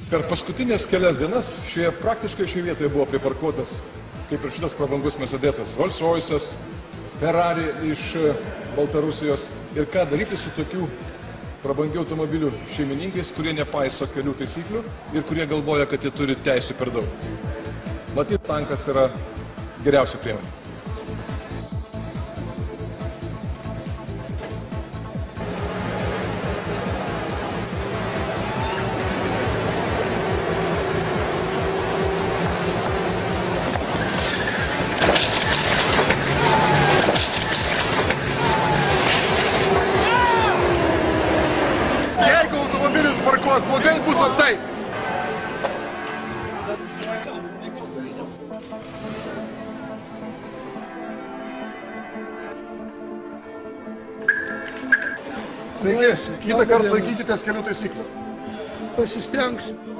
Per paskutinės kelias dienas praktiškai šioje vietoje buvo priparkuotas, kaip ir šitas prabangus Mercedesas, Rolls Royce'as, Ferrari iš Baltarusijos. Ir ką daryti su tokių prabangių automobilių šeimininkais, kurie nepaiso kelių taisyklių ir kurie galvoja, kad jie turi teisų per daug. Matyt, tankas yra geriausia priemonė. Jeigu automobilis parkuos blogai, bus va taip. Sveiki, kitą kartą laikykitės kelių taisyklių. Pasistengsiu.